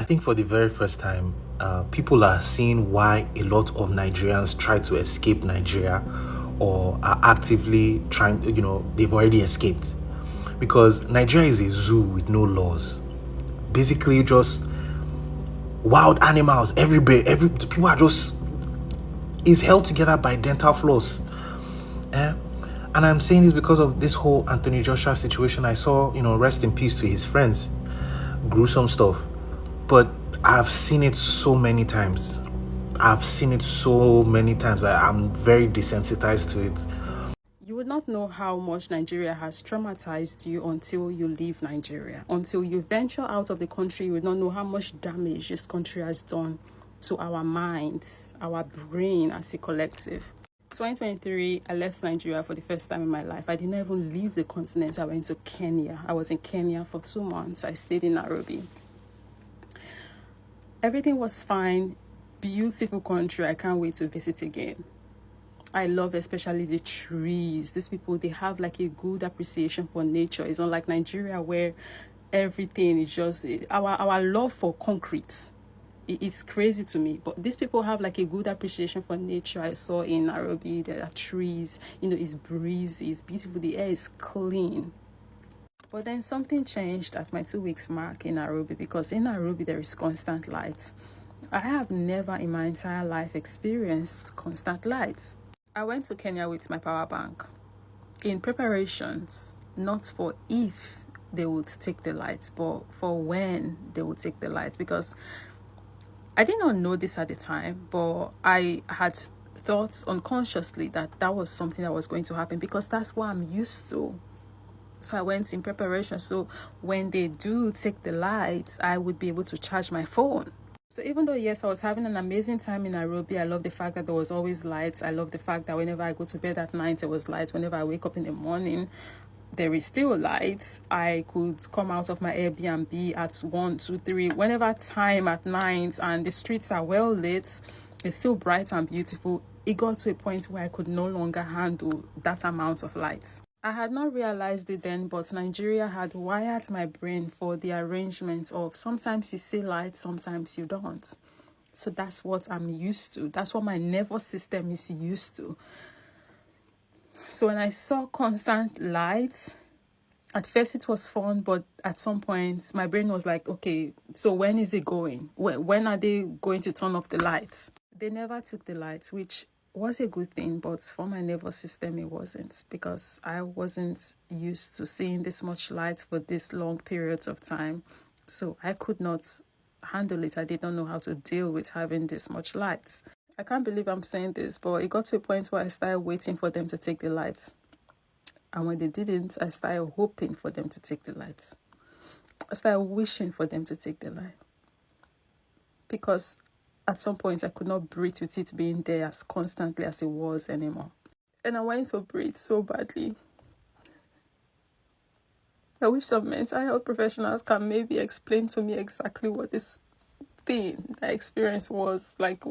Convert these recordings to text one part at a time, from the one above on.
think for the very first time, people are seeing why a lot of Nigerians try to escape Nigeria or are actively trying, they've already escaped. Because Nigeria is a zoo with no laws. Basically, just wild animals everywhere. People are just is held together by dental floss. And I'm saying this because of this whole Anthony Joshua situation. I saw, rest in peace to his friends. Gruesome stuff. But I've seen it so many times. I'm very desensitized to it. You would not know how much Nigeria has traumatized you until you leave Nigeria. Until you venture out of the country, you would not know how much damage this country has done to our minds, our brain as a collective. 2023, I left Nigeria for the first time in my life. I did not even leave the continent. I went to Kenya. I was in Kenya for 2 months. I stayed in Nairobi. Everything was fine. Beautiful country. I can't wait to visit again. I love especially the trees. These people, they have like a good appreciation for nature. It's not like Nigeria where everything is just our love for concrete. It's crazy to me, but these people have like a good appreciation for nature. I saw in Nairobi there are trees, it's breezy, it's beautiful, the air is clean. But then something changed at my 2 weeks mark in Nairobi, because in Nairobi there is constant light. I have never in my entire life experienced constant light. I went to Kenya with my power bank in preparations, not for if they would take the lights, but for when they would take the lights, because I did not know this at the time, but I had thought unconsciously that was something that was going to happen, because that's what I'm used to. So I went in preparation, so when they do take the lights, I would be able to charge my phone. So even though, yes, I was having an amazing time in Nairobi, I love the fact that there was always lights. I love the fact that whenever I go to bed at night, there was light. Whenever I wake up in the morning, there is still light. I could come out of my Airbnb at 1, 2, 3, whenever time at night, and the streets are well lit. It's still bright and beautiful. It got to a point where I could no longer handle that amount of light. I had not realized it then, but Nigeria had wired my brain for the arrangement of sometimes you see light, sometimes you don't. So that's what I'm used to. That's what my nervous system is used to. So when I saw constant light, at first it was fun, but at some point my brain was like, okay, so when is it going? When are they going to turn off the lights? They never took the lights, which was a good thing, but for my nervous system it wasn't, because I wasn't used to seeing this much light for this long periods of time. So I could not handle it. I did not know how to deal with having this much light. I can't believe I'm saying this, but it got to a point where I started waiting for them to take the lights. And when they didn't, I started hoping for them to take the lights. I started wishing for them to take the light. Because at some point, I could not breathe with it being there as constantly as it was anymore. And I wanted to breathe so badly. I wish some mental health professionals can maybe explain to me exactly what this thing, that experience was. Like,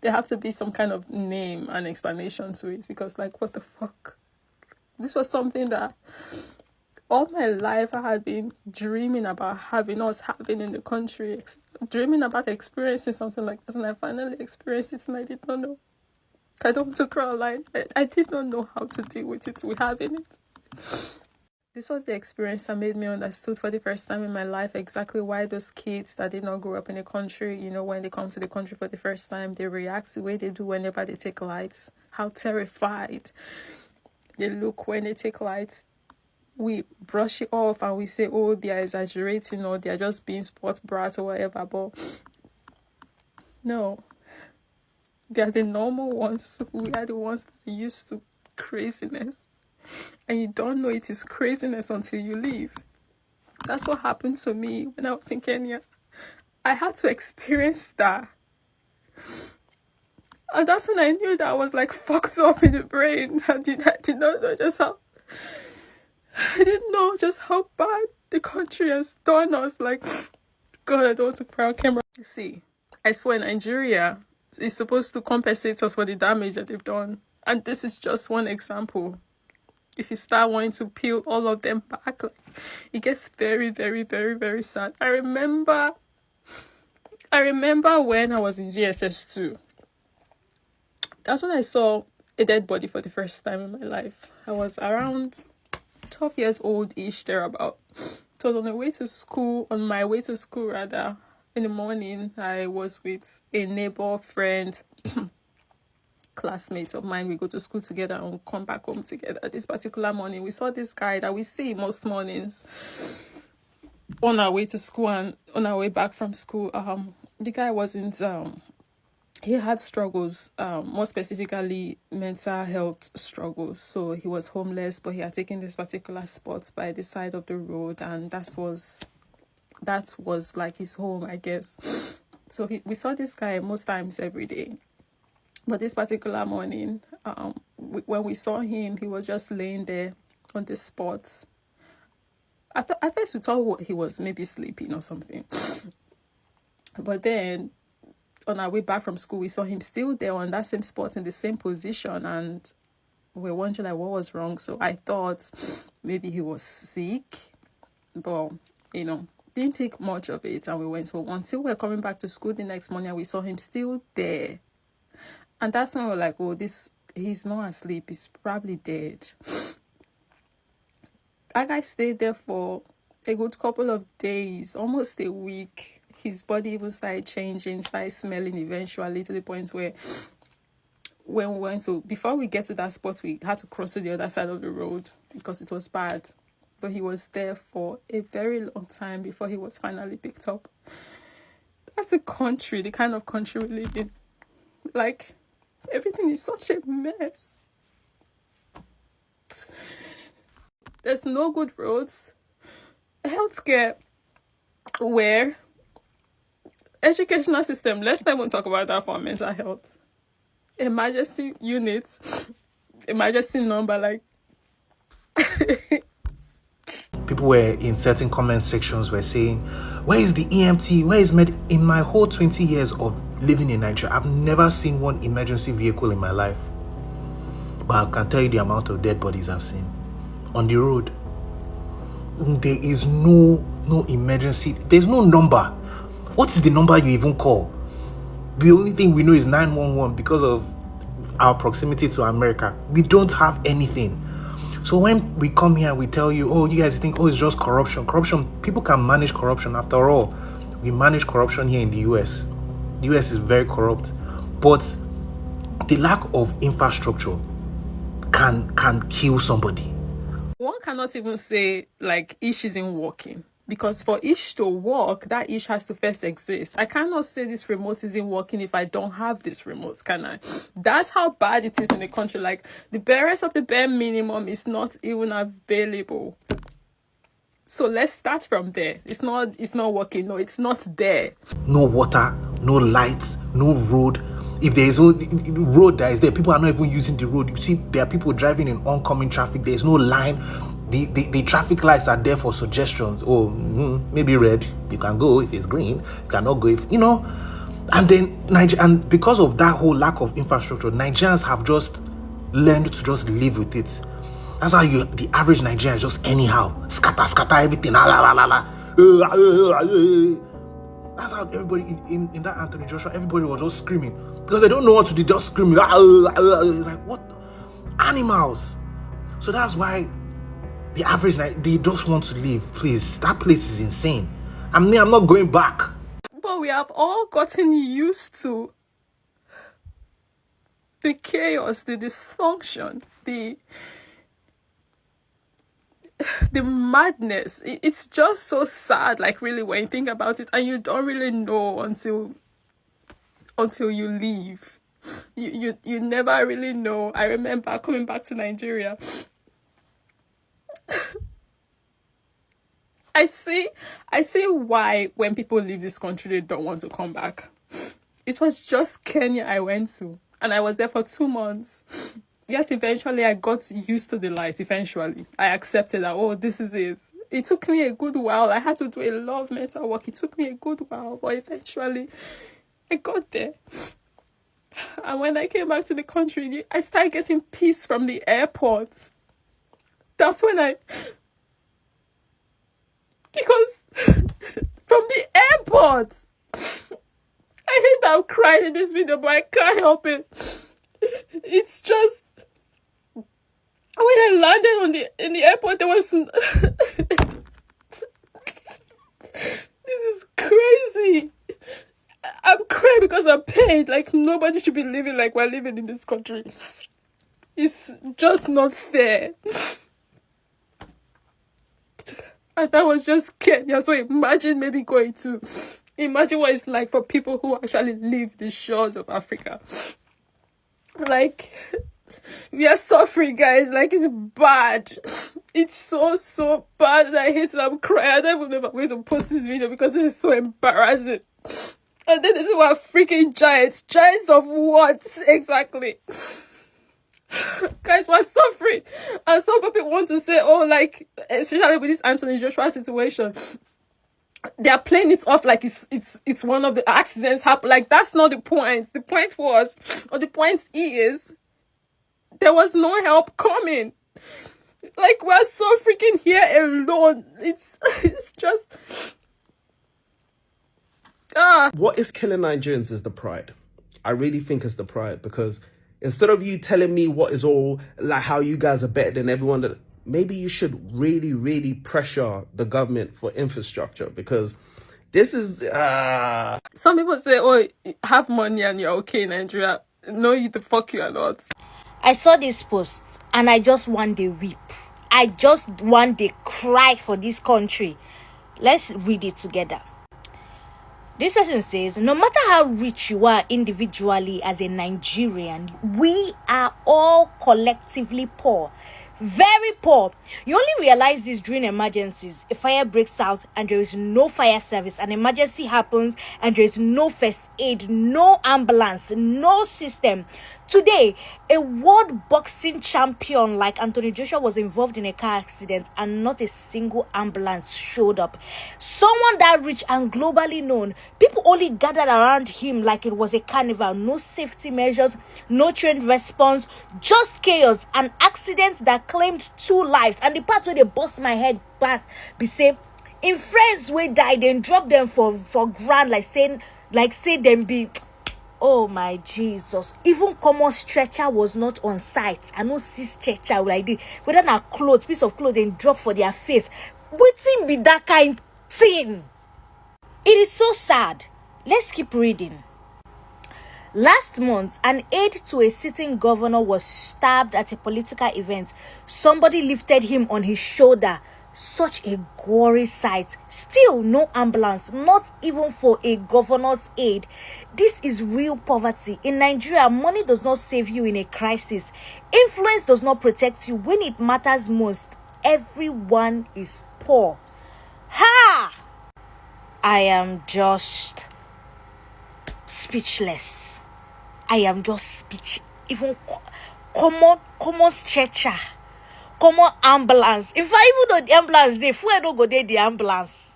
there have to be some kind of name and explanation to it, because like, what the fuck? This was something that all my life I had been dreaming about having in the country, dreaming about experiencing something like this, and I finally experienced it, and I did not know. I don't want to cry line. I did not know how to deal with it, with having it. This was the experience that made me understood for the first time in my life exactly why those kids that did not grow up in the country, when they come to the country for the first time, they react the way they do whenever they take lights. How terrified they look when they take lights. We brush it off and we say, oh, they are exaggerating, or they are just being sports brats or whatever. But no, they are the normal ones. We are the ones that are used to craziness. And you don't know it is craziness until you leave. That's what happened to me when I was in Kenya. I had to experience that. And that's when I knew that I was like fucked up in the brain. I did not know just how... I didn't know just how bad the country has done us. Like, God, I don't want to cry on camera. See, I swear Nigeria is supposed to compensate us for the damage that they've done. And this is just one example. If you start wanting to peel all of them back, like, it gets very, very, very, very sad. I remember I remember when I was in GSS2. That's when I saw a dead body for the first time in my life. I was around 12 years old-ish, thereabout. It was on my way to school, rather. In the morning, I was with a neighbor, friend, classmate of mine. We go to school together and come back home together. This particular morning, we saw this guy that we see most mornings on our way to school and on our way back from school. The guy wasn't he had struggles, more specifically mental health struggles. So he was homeless, but he had taken this particular spot by the side of the road, and that was like his home, I guess. So we saw this guy most times every day. But this particular morning, when we saw him, he was just laying there on the spot. At first we thought he was maybe sleeping or something. But then on our way back from school, we saw him still there on that same spot in the same position, and we were wondering like what was wrong. So I thought maybe he was sick, but didn't take much of it, and we went home until we were coming back to school the next morning, and we saw him still there. And that's when we were like, oh, he's not asleep, he's probably dead. That guy stayed there for a good couple of days, almost a week. His body even started changing, started smelling eventually, to the point where when we went to, before we get to that spot, we had to cross to the other side of the road because it was bad. But he was there for a very long time before he was finally picked up. That's the kind of country we live in. Like, everything is such a mess. There's no good roads, healthcare, where educational system, let's not even talk about that for mental health. Emergency units, emergency number, like people were in certain comment sections were saying, where is the EMT, where is in my whole 20 years of living in Nigeria, I've never seen one emergency vehicle in my life, but I can tell you the amount of dead bodies I've seen on the road. There is no emergency, there's no number. What is the number you even call? The only thing we know is 911 because of our proximity to America. We don't have anything. So when we come here, we tell you, oh, you guys think, oh, it's just corruption. People can manage corruption. After all, we manage corruption here in the US. The US is very corrupt. But the lack of infrastructure can kill somebody. One cannot even say, like, ish isn't working. Because for ish to work, that ish has to first exist. I cannot say this remote isn't working if I don't have this remote, can I? That's how bad it is in the country. Like, the barest of the bare minimum is not even available. So let's start from there. It's not working. No, it's not there. No water, no lights, no road. If there is no road that is there, people are not even using the road. You see, there are people driving in oncoming traffic. There's no line. The traffic lights are there for suggestions. Oh, maybe red, you can go. If it's green, you cannot go. And then because of that whole lack of infrastructure, Nigerians have just learned to just live with it. That's how the average Nigerian is just anyhow scatter everything. That's how everybody in that Anthony Joshua, everybody was just screaming because they don't know what to do. Just screaming. It's like, what? Animals. So that's why the average, they just want to leave. Please, that place is insane. I'm not going back. But we have all gotten used to the chaos, the dysfunction, the madness. It's just so sad, like, really, when you think about it, and you don't really know until you leave. You never really know. I remember coming back to Nigeria. I see why when people leave this country they don't want to come back. It was just Kenya I went to, and I was there for 2 months. Yes, eventually I got used to the light. Eventually I accepted that, oh, this is it. It took me a good while. I had to do a lot of mental work. It took me a good while, but eventually I got there. And when I came back to the country, I started getting peace from the airport. That's when because from the airport, hate that I'm crying in this video, but I can't help it. It's just, when I landed in the airport, there was this is crazy. I'm crying because I'm paid. Like, nobody should be living like we're living in this country. It's just not fair. And that was just Kenya. So imagine imagine what it's like for people who actually leave the shores of Africa. Like, we are suffering, guys. Like, it's bad. It's so bad. I hate it. I'm crying. I don't even know if I'm going to post this video because this is so embarrassing. And then this is what freaking giants. Giants of what exactly? Guys, we're suffering. And some people want to say, oh, like, especially with this Anthony Joshua situation, they are playing it off like it's one of the accidents happen. Like, that's not the point. The point is there was no help coming. Like, we're so freaking here alone. It's just What is killing Nigerians is the pride. I really think it's the pride, because instead of you telling me what is all like how you guys are better than everyone, that maybe you should really pressure the government for infrastructure, because this is some people say, oh, have money and you're okay in Nigeria. No, the fuck you are not. I saw this post and I just want to weep. I just want to cry for this country. Let's read it together. This person says, no matter how rich you are individually as a Nigerian, we are all collectively poor. Very poor. You only realize this during emergencies. A fire breaks out and there is no fire service. An emergency happens and there is no first aid, no ambulance, no system. Today, a world boxing champion like Anthony Joshua was involved in a car accident and not a single ambulance showed up. Someone that rich and globally known, people only gathered around him like it was a carnival. No safety measures, no trained response, just chaos. An accident that claimed 2 lives. And the part where they bust my head past be say, in friends wey die, then drop them for ground like say them be. Oh my Jesus. Even common stretcher was not on site. I no see stretcher like this. Whether na piece of clothes then drop for their face. Wetin be that kind thing? It is so sad. Let's keep reading. Last month, an aide to a sitting governor was stabbed at a political event. Somebody lifted him on his shoulder. Such a gory sight. Still no ambulance, not even for a governor's aide. This is real poverty. In Nigeria, money does not save you in a crisis. Influence does not protect you when it matters most. Everyone is poor. Ha! I am just speechless. I am just speechless. Even common stretcher. Common ambulance. In fact, even though the ambulance, they fuel don't go there, the ambulance.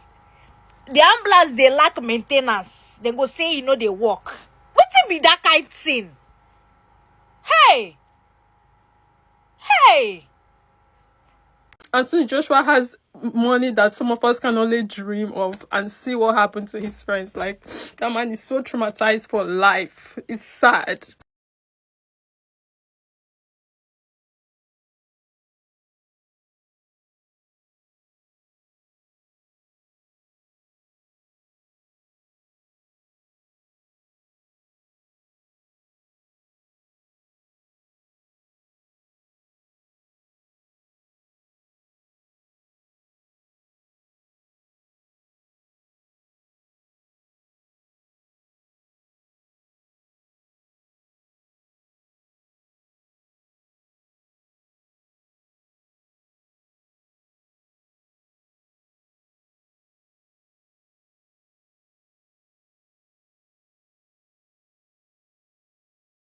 The ambulance, they lack maintenance. They go say, they work. What be that kind of thing? Hey! Anthony Joshua has money that some of us can only dream of, and see what happened to his friends. Like, that man is so traumatized for life. It's sad.